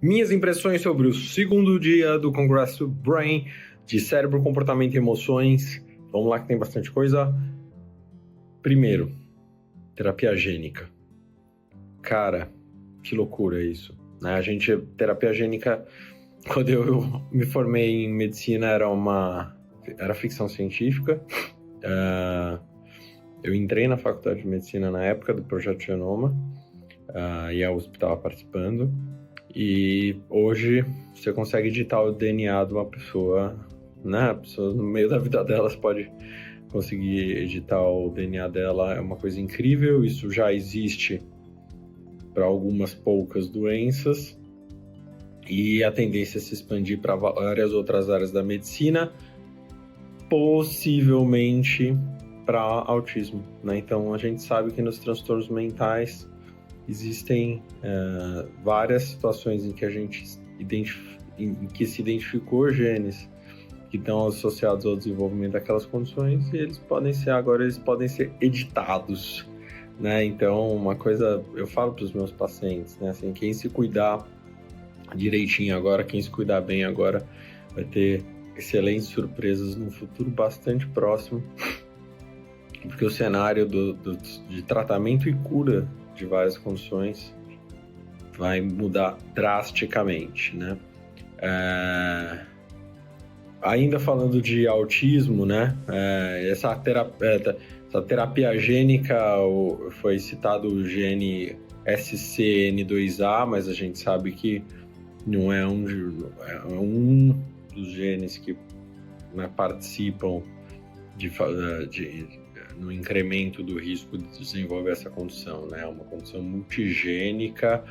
Minhas impressões sobre o segundo dia do Congresso Brain de Cérebro, Comportamento e Emoções. Vamos lá que tem bastante coisa. Primeiro, terapia gênica. Cara, que loucura isso, né? Terapia gênica, quando eu me formei em medicina, era ficção científica. Eu entrei na faculdade de medicina na época do Projeto Genoma, e a USP estava participando. E hoje você consegue editar o DNA de uma pessoa, né? A pessoa, no meio da vida delas, pode conseguir editar o DNA dela. É uma coisa incrível. Isso já existe para algumas poucas doenças e a tendência é se expandir para várias outras áreas da medicina, possivelmente para autismo, né? Então a gente sabe que nos transtornos mentais existem várias situações em que a gente em que se identificou genes que estão associados ao desenvolvimento daquelas condições e eles podem ser editados, né? Então, uma coisa eu falo para os meus pacientes, né? Assim, quem se cuidar direitinho agora, quem se cuidar bem agora, vai ter excelentes surpresas no futuro bastante próximo, porque o cenário de tratamento e cura de várias condições vai mudar drasticamente, né? Ainda falando de autismo, né? Essa terapia gênica, foi citado o gene SCN2A, mas a gente sabe que não é um dos genes que, né, participam no incremento do risco de desenvolver essa condição, né? É uma condição multigênica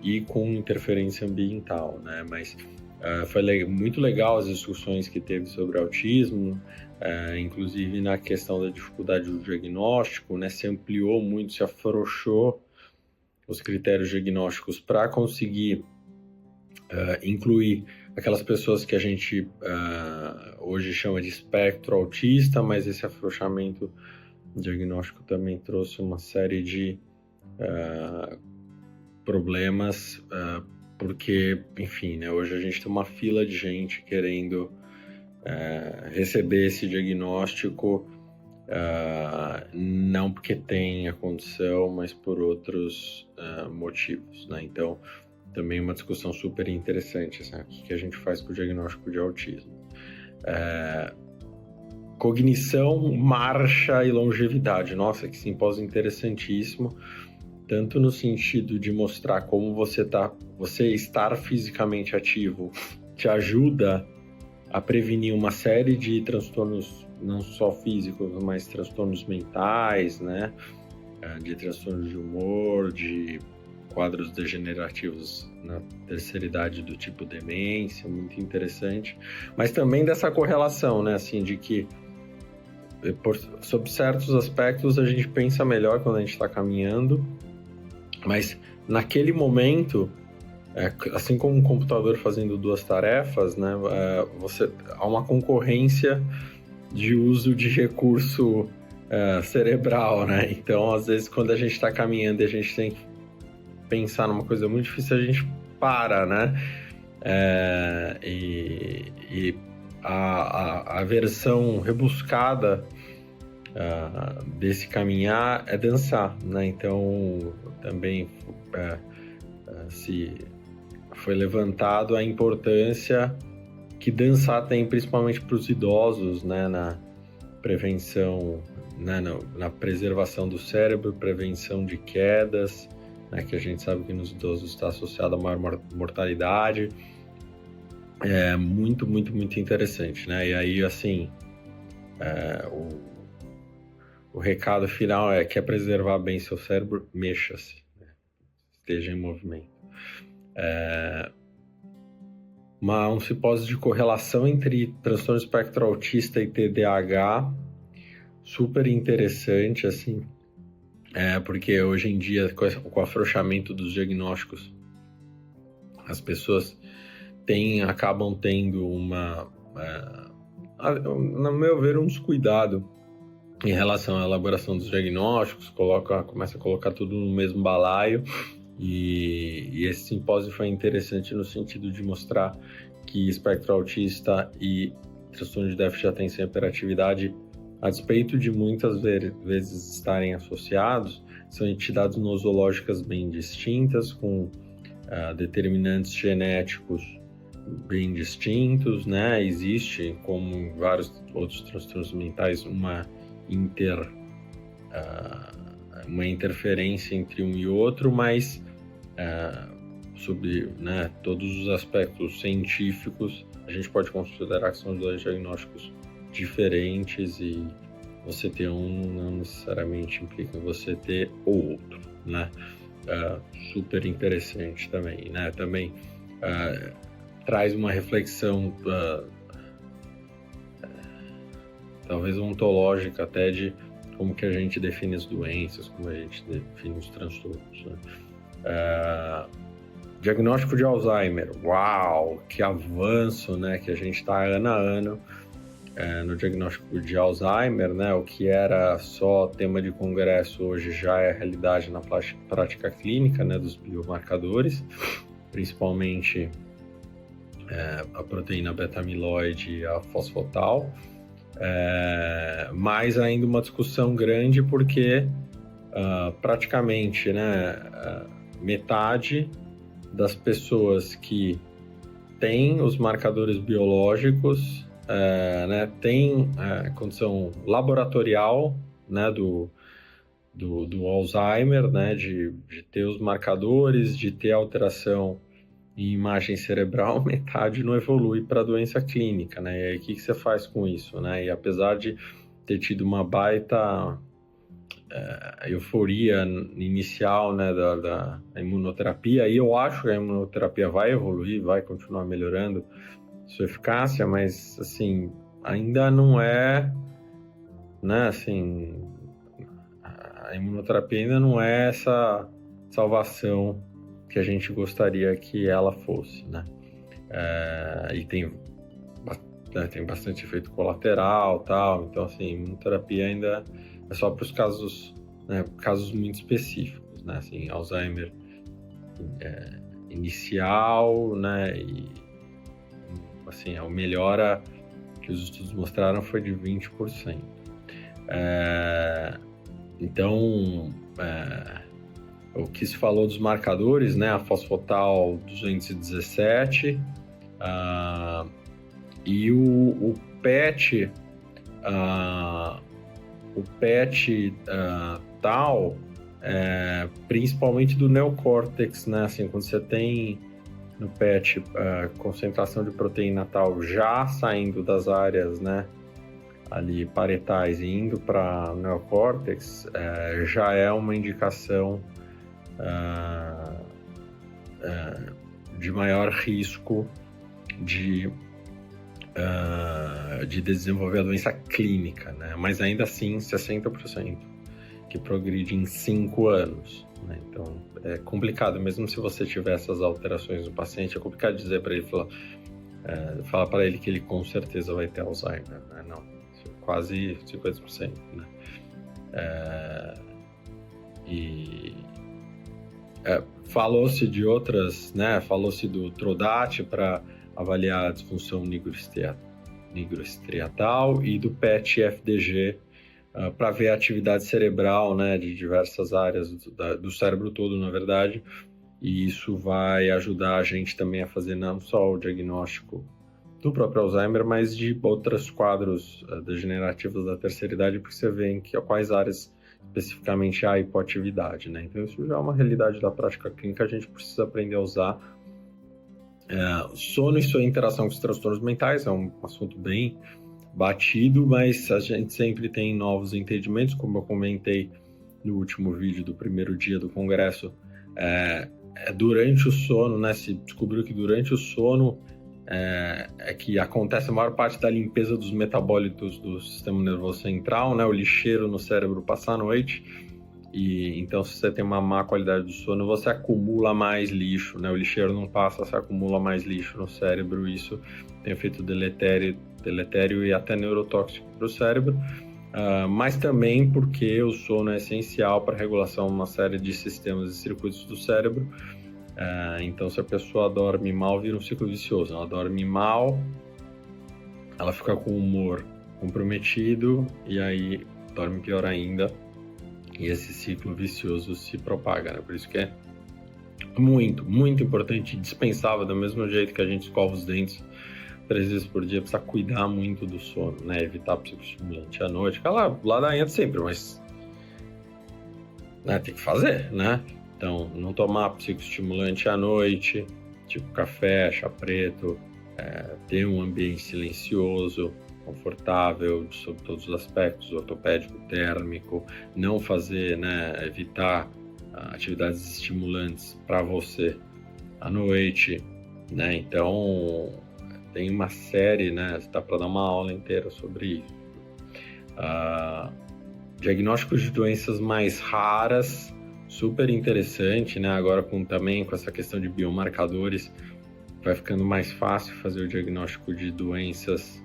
e com interferência ambiental, né? Mas foi muito legal as discussões que teve sobre autismo, inclusive na questão da dificuldade do diagnóstico, né? Se ampliou muito, se afrouxou os critérios diagnósticos para conseguir incluir aquelas pessoas que a gente hoje chama de espectro autista, mas esse afrouxamento diagnóstico também trouxe uma série de problemas, porque, enfim, né, hoje a gente tem uma fila de gente querendo receber esse diagnóstico, não porque tem a condição, mas por outros motivos, né? Então, também uma discussão super interessante, assim, o que a gente faz com o diagnóstico de autismo. Cognição, marcha e longevidade. Nossa, que simpósio interessantíssimo, tanto no sentido de mostrar como você estar fisicamente ativo te ajuda a prevenir uma série de transtornos, não só físicos, mas transtornos mentais, né? De transtornos de humor, de quadros degenerativos na terceira idade do tipo demência, muito interessante. Mas também dessa correlação, né? Assim, de que sob certos aspectos a gente pensa melhor quando a gente está caminhando, mas naquele momento, assim como um computador fazendo duas tarefas, né, há uma concorrência de uso de recurso cerebral, né? Então, às vezes, quando a gente está caminhando e a gente tem que pensar numa coisa muito difícil, a gente para, né? E a versão rebuscada desse caminhar é dançar, né? Então, também se foi levantado a importância que dançar tem, principalmente para os idosos, né? Na prevenção, né? Na preservação do cérebro, prevenção de quedas, né? Que a gente sabe que nos idosos está associado a maior mortalidade. É muito, muito, muito interessante, né? E aí, assim, o recado final quer preservar bem seu cérebro, mexa-se, né? Esteja em movimento. Um simpósio de correlação entre transtorno espectro autista e TDAH, super interessante, assim, porque hoje em dia, com o afrouxamento dos diagnósticos, as pessoas acabam tendo no meu ver, um descuidado em relação à elaboração dos diagnósticos, começa a colocar tudo no mesmo balaio, E esse simpósio foi interessante no sentido de mostrar que espectro autista e transtorno de déficit de atenção e hiperatividade, a despeito de muitas vezes estarem associados, são entidades nosológicas bem distintas, com determinantes genéticos bem distintos, né? Existe, como em vários outros transtornos mentais, uma interferência entre um e outro, mas sobre, né, todos os aspectos científicos, a gente pode considerar que são dois diagnósticos diferentes e você ter um não necessariamente implica você ter o outro, né? Super interessante também, né? Também traz uma reflexão talvez ontológica até de como que a gente define as doenças, como a gente define os transtornos, né? Diagnóstico de Alzheimer, uau, que avanço, né, que a gente está ano a ano no diagnóstico de Alzheimer, né, o que era só tema de congresso hoje já é realidade na prática clínica, né, dos biomarcadores, principalmente a proteína beta-amiloide e a fosfotal, mas ainda uma discussão grande porque praticamente, né, metade das pessoas que têm os marcadores biológicos, né, tem condição laboratorial, né, do Alzheimer, né, de ter os marcadores, de ter alteração em imagem cerebral, metade não evolui para doença clínica, né? E aí o que você faz com isso, né? E apesar de ter tido uma baita euforia inicial, né, da imunoterapia, e eu acho que a imunoterapia vai evoluir, vai continuar melhorando sua eficácia, mas assim, ainda não é, né, assim, a imunoterapia ainda não é essa salvação que a gente gostaria que ela fosse, né? E tem bastante efeito colateral, tal, então assim, imunoterapia ainda é só para os casos, né, casos muito específicos, né? Assim, Alzheimer inicial, né? E assim, a melhora que os estudos mostraram foi de 20%. Então, o que se falou dos marcadores, né? A fosfotal 217 e o PET, tal, principalmente do neocórtex, né? Assim, quando você tem no PET concentração de proteína tal já saindo das áreas, né, ali parietais e indo para neocórtex, já é uma indicação de maior risco de desenvolver a doença clínica, né? Mas ainda assim 60% que progride em 5 anos, né? Então é complicado, mesmo se você tiver essas alterações no paciente, é complicado dizer para ele, falar para ele que ele com certeza vai ter Alzheimer, né? Não, quase 50%, né? Falou-se de outras, né? Falou-se do Trodat para avaliar a disfunção nigroestriatal e do PET-FDG para ver a atividade cerebral, né, de diversas áreas do cérebro todo, na verdade, e isso vai ajudar a gente também a fazer não só o diagnóstico do próprio Alzheimer, mas de outros quadros degenerativos da terceira idade, porque você vê em quais áreas especificamente há hipoatividade, né? Então isso já é uma realidade da prática clínica, a gente precisa aprender a usar. Sono e sua interação com os transtornos mentais é um assunto bem batido, mas a gente sempre tem novos entendimentos, como eu comentei no último vídeo do primeiro dia do congresso. Durante o sono, né, se descobriu que durante o sono que acontece a maior parte da limpeza dos metabólitos do sistema nervoso central, né, o lixeiro no cérebro passa a noite, e então se você tem uma má qualidade do sono, você acumula mais lixo, né, o lixeiro não passa, você acumula mais lixo no cérebro, isso tem efeito deletério e até neurotóxico para o cérebro. mas também porque o sono é essencial para a regulação de uma série de sistemas e circuitos do cérebro. Então, se a pessoa dorme mal, vira um ciclo vicioso. Ela dorme mal, ela fica com o humor comprometido e aí dorme pior ainda. E esse ciclo vicioso se propaga, né? Por isso que é muito, muito importante e dispensável, do mesmo jeito que a gente escova os dentes 3 vezes por dia, precisa cuidar muito do sono, né? Evitar psicoestimulante à noite. Aquela ladainha de sempre, mas né, tem que fazer, né? Então, não tomar psicoestimulante à noite, tipo café, chá preto, ter um ambiente silencioso, confortável, sob todos os aspectos, ortopédico, térmico, não fazer, né, evitar atividades estimulantes para você à noite, né? Então, tem uma série, né? Dá para dar uma aula inteira sobre isso. Diagnósticos de doenças mais raras, super interessante, né? Agora também com essa questão de biomarcadores, vai ficando mais fácil fazer o diagnóstico de doenças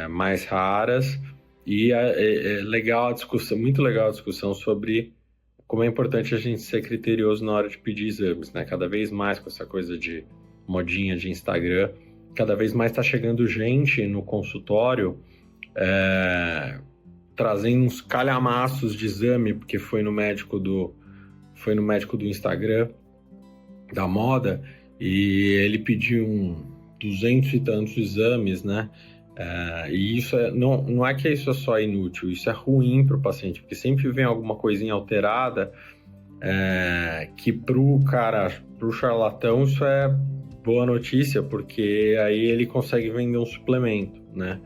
mais raras. E é legal a discussão, muito legal a discussão sobre como é importante a gente ser criterioso na hora de pedir exames, né? Cada vez mais com essa coisa de modinha de Instagram, cada vez mais está chegando gente no consultório trazendo uns calhamaços de exame, porque foi no médico do Instagram, da moda, e ele pediu 200 e tantos exames, né? E isso não é que isso é só inútil, isso é ruim para o paciente, porque sempre vem alguma coisinha alterada que pro charlatão isso é boa notícia, porque aí ele consegue vender um suplemento, né?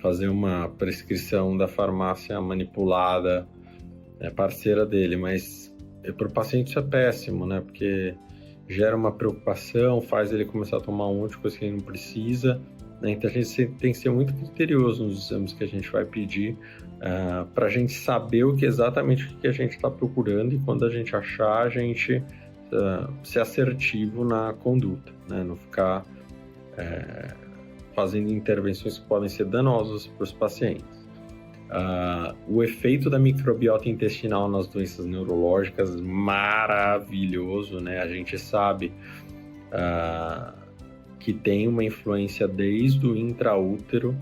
Fazer uma prescrição da farmácia manipulada, parceira dele, mas para o paciente isso é péssimo, né? Porque gera uma preocupação, faz ele começar a tomar um monte de coisa que ele não precisa, né? Então a gente tem que ser muito criterioso nos exames que a gente vai pedir, para a gente saber exatamente o que a gente está procurando, e quando a gente achar, a gente ser assertivo na conduta, né? Não ficar fazendo intervenções que podem ser danosas para os pacientes. O efeito da microbiota intestinal nas doenças neurológicas, maravilhoso, né? A gente sabe que tem uma influência desde o intraútero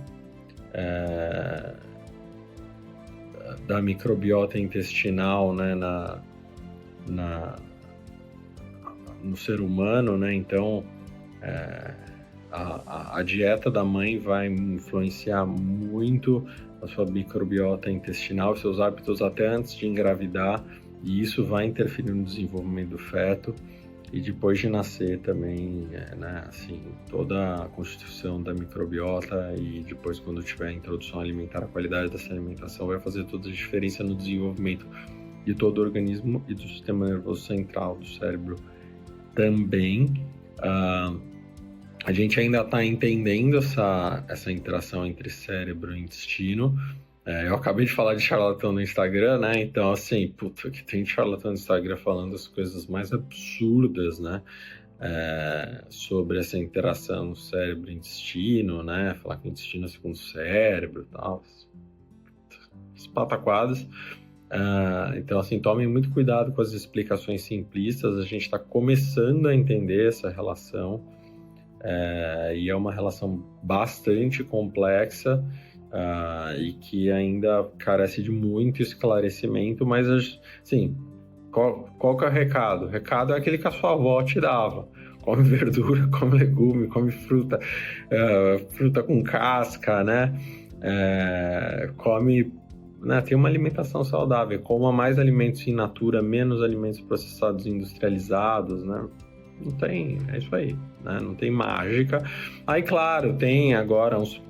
da microbiota intestinal, né? No ser humano, né? Então, a dieta da mãe vai influenciar muito a sua microbiota intestinal, seus hábitos até antes de engravidar, e isso vai interferir no desenvolvimento do feto e depois de nascer também, né? Assim, toda a constituição da microbiota, e depois quando tiver a introdução alimentar, a qualidade dessa alimentação vai fazer toda a diferença no desenvolvimento de todo o organismo e do sistema nervoso central, do cérebro também. A gente ainda está entendendo essa interação entre cérebro e intestino. Eu acabei de falar de charlatão no Instagram, né? Então, assim, que tem charlatão no Instagram falando as coisas mais absurdas, né? Sobre essa interação cérebro e intestino, né? Falar que o intestino é segundo cérebro e tal. As pataquadas. Então, assim, tomem muito cuidado com as explicações simplistas. A gente está começando a entender essa relação. E é uma relação bastante complexa e que ainda carece de muito esclarecimento, mas assim, qual que é o recado? O recado é aquele que a sua avó te dava: come verdura, come legume, come fruta, fruta com casca, né? Come, né? Tem uma alimentação saudável, coma mais alimentos in natura, menos alimentos processados e industrializados, né? Não tem, é isso aí, né? Não tem mágica. Aí, claro, tem agora uns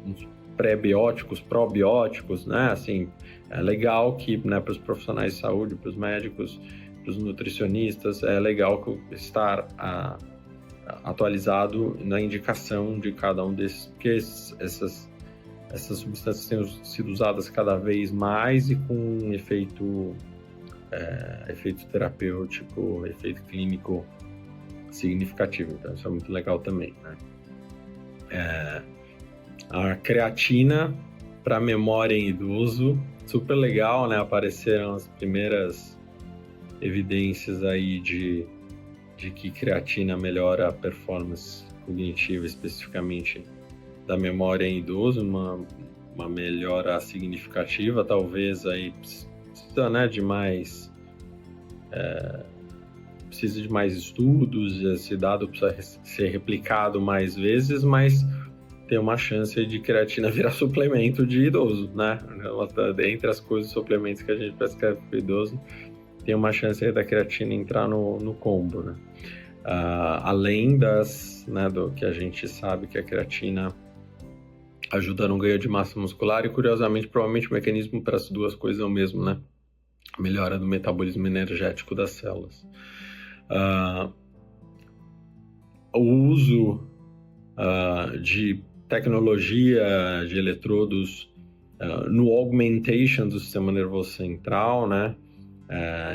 pré-bióticos, probióticos, né? Assim, é legal que, né, para os profissionais de saúde, para os médicos, para os nutricionistas, é legal estar atualizado na indicação de cada um desses, porque essas substâncias têm sido usadas cada vez mais e com efeito terapêutico, efeito clínico significativo. Então isso é muito legal também, né? A creatina para memória em idoso, super legal, né? Apareceram as primeiras evidências aí de que creatina melhora a performance cognitiva, especificamente da memória em idoso, uma melhora significativa, talvez aí precisa, né, de mais precisa de mais estudos, esse dado precisa ser replicado mais vezes, mas tem uma chance de creatina virar suplemento de idoso, né? Entre as coisas, suplementos que a gente prescreve para o idoso, tem uma chance aí da creatina entrar no combo, né? Além do que a gente sabe que a creatina ajuda no ganho de massa muscular e, curiosamente, provavelmente o mecanismo para as duas coisas é o mesmo, né? Melhora do metabolismo energético das células. O uso de tecnologia de eletrodos no augmentation do sistema nervoso central, né?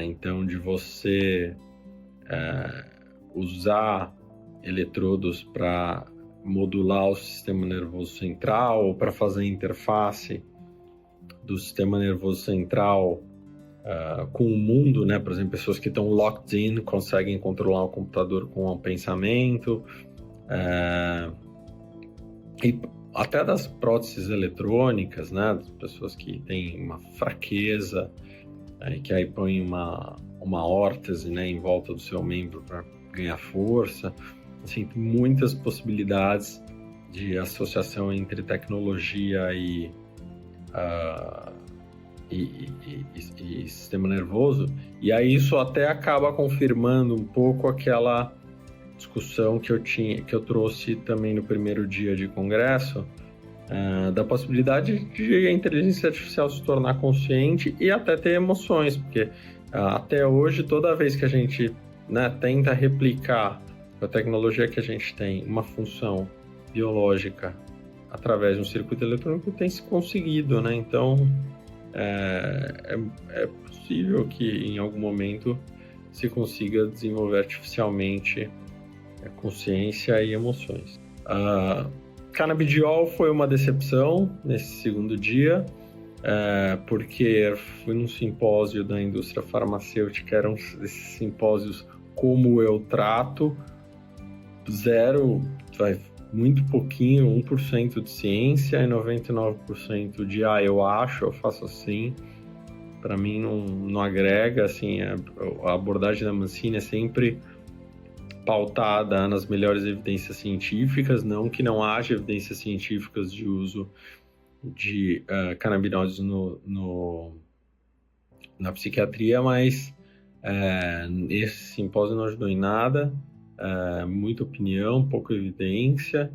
Então, de você usar eletrodos para modular o sistema nervoso central ou para fazer interface do sistema nervoso central com o mundo, né? Por exemplo, pessoas que estão locked in conseguem controlar o computador com o pensamento, e até das próteses eletrônicas, né? Das pessoas que têm uma fraqueza, que aí põem uma órtese, né, em volta do seu membro para ganhar força. Assim, tem muitas possibilidades de associação entre tecnologia e sistema nervoso, e aí isso até acaba confirmando um pouco aquela discussão que eu trouxe também no primeiro dia de congresso, da possibilidade de a inteligência artificial se tornar consciente e até ter emoções, porque até hoje, toda vez que a gente, né, tenta replicar a tecnologia que a gente tem uma função biológica através de um circuito eletrônico, tem se conseguido, né? Então é possível que em algum momento se consiga desenvolver artificialmente consciência e emoções. Canabidiol foi uma decepção nesse segundo dia, porque fui num simpósio da indústria farmacêutica, eram esses simpósios como eu trato, muito pouquinho, 1% de ciência e 99% de eu acho, eu faço assim. Para mim não agrega, assim, a abordagem da Mancini é sempre pautada nas melhores evidências científicas, não que não haja evidências científicas de uso de canabinoides na psiquiatria, mas esse simpósio não ajudou em nada. Muita opinião, pouca evidência,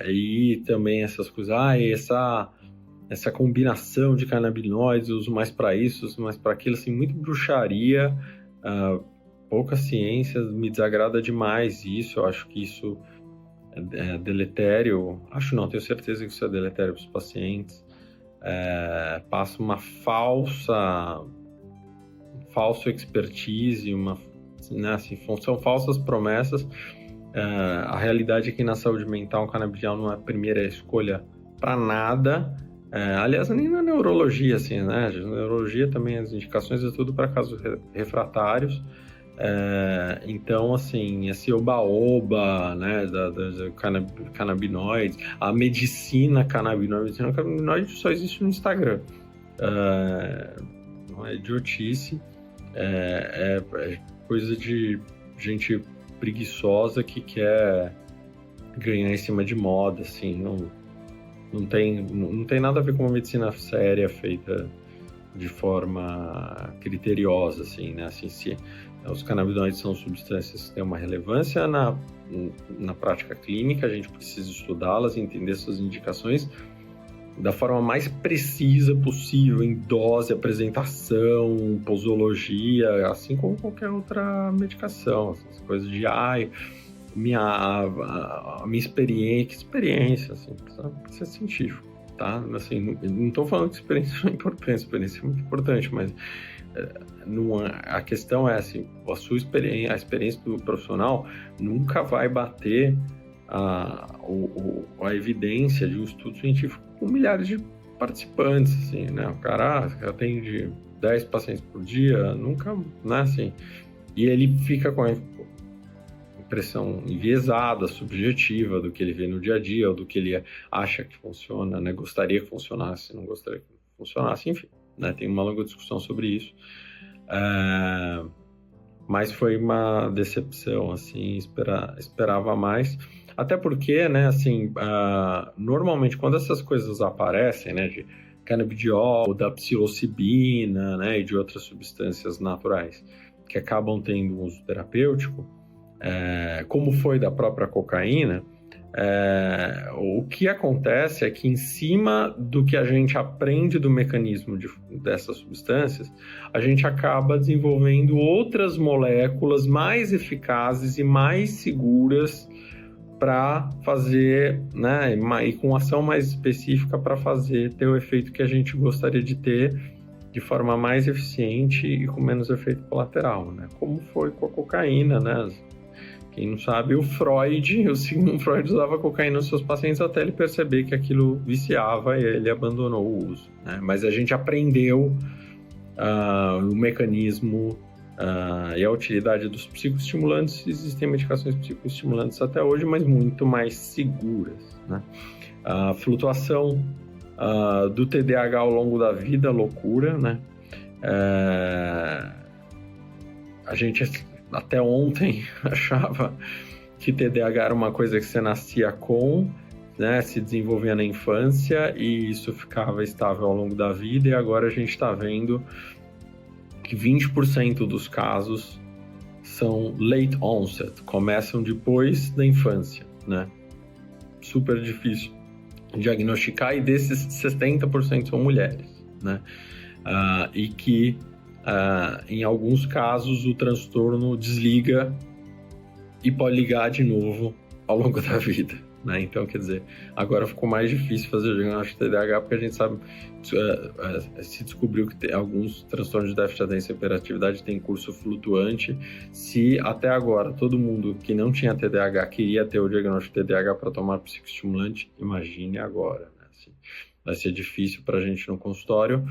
e também essas coisas, essa combinação de canabinoides, uso mais para isso, uso mais para aquilo, assim, muito bruxaria, pouca ciência, me desagrada demais isso. Eu acho que isso é deletério, tenho certeza que isso é deletério para os pacientes, passa uma falso expertise, né, assim, são falsas promessas. A realidade é que na saúde mental o canabidiol não é a primeira escolha para nada, aliás, nem na neurologia, assim, né? Na neurologia também as indicações é tudo para casos refratários. Então, assim, esse oba-oba, né, da canabinoides, a medicina canabinoide só existe no Instagram. Não é idiotice, é coisa de gente preguiçosa que quer ganhar em cima de moda, assim, não tem nada a ver com uma medicina séria feita de forma criteriosa, assim, né? Assim, se os canabinoides são substâncias que têm uma relevância na prática clínica, a gente precisa estudá-las, entender suas indicações da forma mais precisa possível, em dose, apresentação, posologia, assim como qualquer outra medicação. Essas coisas de, a minha experiência, assim, precisa ser científico, tá? Assim, não estou falando que experiência não é importante, experiência é muito importante, mas a questão é assim, a experiência do profissional nunca vai bater a evidência de um estudo científico com milhares de participantes, assim, né? O cara atende 10 pacientes por dia, nunca, né, assim. E ele fica com a impressão enviesada, subjetiva do que ele vê no dia a dia, ou do que ele acha que funciona, né? Gostaria que funcionasse, não gostaria que funcionasse, enfim, né? Tem uma longa discussão sobre isso. Mas foi uma decepção, assim, esperava mais. Até porque, né, assim, normalmente quando essas coisas aparecem, né, de canabidiol, da psilocibina, né, e de outras substâncias naturais que acabam tendo um uso terapêutico, como foi da própria cocaína, o que acontece é que em cima do que a gente aprende do mecanismo dessas substâncias, a gente acaba desenvolvendo outras moléculas mais eficazes e mais seguras para fazer, né, e com ação mais específica para ter o efeito que a gente gostaria de ter de forma mais eficiente e com menos efeito colateral, né? Como foi com a cocaína, né? Quem não sabe, o Sigmund Freud usava cocaína nos seus pacientes até ele perceber que aquilo viciava e ele abandonou o uso, né? Mas a gente aprendeu o mecanismo e a utilidade dos psicoestimulantes. Existem medicações psicoestimulantes até hoje, mas muito mais seguras, né? A flutuação do TDAH ao longo da vida, loucura, né? A gente até ontem achava que TDAH era uma coisa que você nascia com, né? Se desenvolvia na infância e isso ficava estável ao longo da vida, e agora a gente está vendo que 20% dos casos são late onset, começam depois da infância, né? Super difícil diagnosticar, e desses 70% são mulheres, né? E que em alguns casos o transtorno desliga e pode ligar de novo ao longo da vida, né? Então, quer dizer, agora ficou mais difícil fazer o diagnóstico de TDAH, porque a gente sabe, se descobriu que alguns transtornos de déficit de atenção e hiperatividade têm curso flutuante. Se até agora todo mundo que não tinha TDAH queria ter o diagnóstico de TDAH para tomar psicoestimulante, imagine agora, né? Assim, vai ser difícil para a gente no consultório,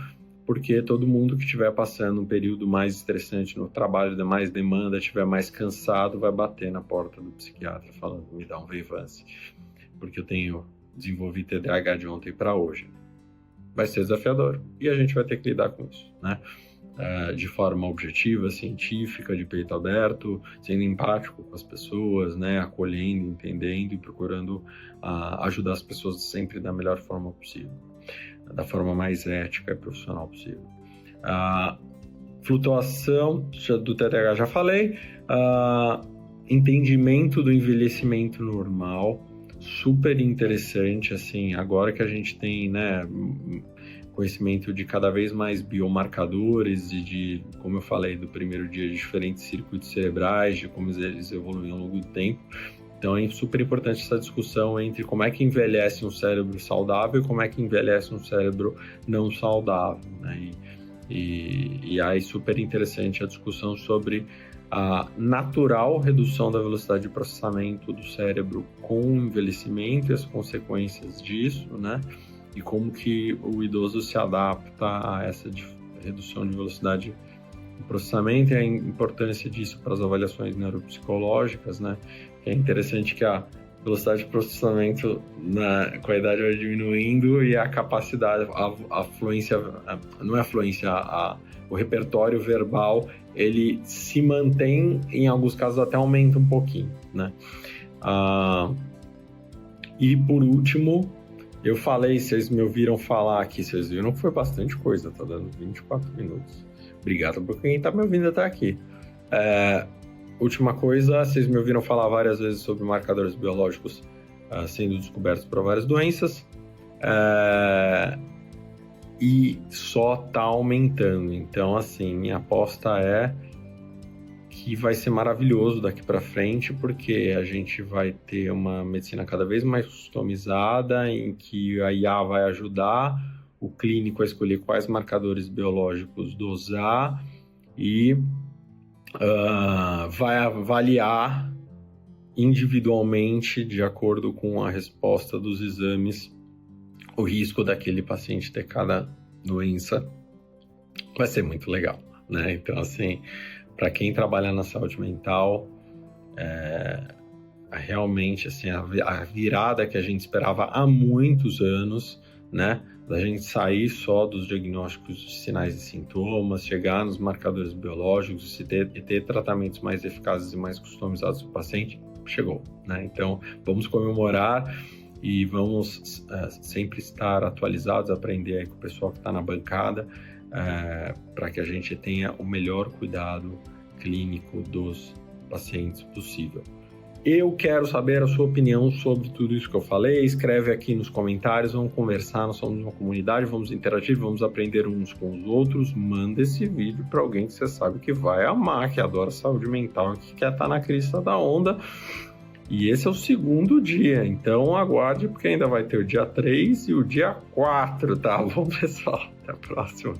porque todo mundo que estiver passando um período mais estressante no trabalho, de mais demanda, estiver mais cansado, vai bater na porta do psiquiatra falando, me dá um Veivance, porque eu desenvolvi TDAH de ontem para hoje. Vai ser desafiador e a gente vai ter que lidar com isso, né? De forma objetiva, científica, de peito aberto, sendo empático com as pessoas, né? Acolhendo, entendendo e procurando ajudar as pessoas sempre da melhor forma possível, da forma mais ética e profissional possível. Flutuação do TDAH, já falei. Entendimento do envelhecimento normal, super interessante, assim, agora que a gente tem, né, conhecimento de cada vez mais biomarcadores e de, como eu falei, do primeiro dia, de diferentes circuitos cerebrais, de como eles evoluem ao longo do tempo. Então é super importante essa discussão entre como é que envelhece um cérebro saudável e como é que envelhece um cérebro não saudável, né? E aí super interessante a discussão sobre a natural redução da velocidade de processamento do cérebro com o envelhecimento e as consequências disso, né? E como que o idoso se adapta a essa redução de velocidade de processamento e a importância disso para as avaliações neuropsicológicas, né? É interessante que a velocidade de processamento com a idade vai diminuindo e a capacidade, a fluência, não é a fluência, o repertório verbal, ele se mantém, em alguns casos até aumenta um pouquinho, né? E por último, eu falei, vocês me ouviram falar aqui, vocês viram que foi bastante coisa, tá dando 24 minutos. Obrigado por quem tá me ouvindo até aqui. Última coisa, vocês me ouviram falar várias vezes sobre marcadores biológicos sendo descobertos para várias doenças, e só está aumentando. Então, assim, minha aposta é que vai ser maravilhoso daqui para frente, porque a gente vai ter uma medicina cada vez mais customizada, em que a IA vai ajudar o clínico a escolher quais marcadores biológicos dosar e vai avaliar individualmente, de acordo com a resposta dos exames, o risco daquele paciente ter cada doença vai ser muito legal, né? Então, assim, para quem trabalha na saúde mental, realmente, assim, a virada que a gente esperava há muitos anos, né? Da gente sair só dos diagnósticos de sinais e sintomas, chegar nos marcadores biológicos e ter tratamentos mais eficazes e mais customizados para o paciente, chegou, né? Então, vamos comemorar e vamos sempre estar atualizados, aprender aí com o pessoal que está na bancada, para que a gente tenha o melhor cuidado clínico dos pacientes possível. Eu quero saber a sua opinião sobre tudo isso que eu falei. Escreve aqui nos comentários, vamos conversar, nós somos uma comunidade, vamos interagir, vamos aprender uns com os outros. Manda esse vídeo para alguém que você sabe que vai amar, que adora saúde mental, que quer estar na crista da onda. E esse é o segundo dia, então aguarde, porque ainda vai ter o dia 3 e o dia 4, tá bom, pessoal? Até a próxima.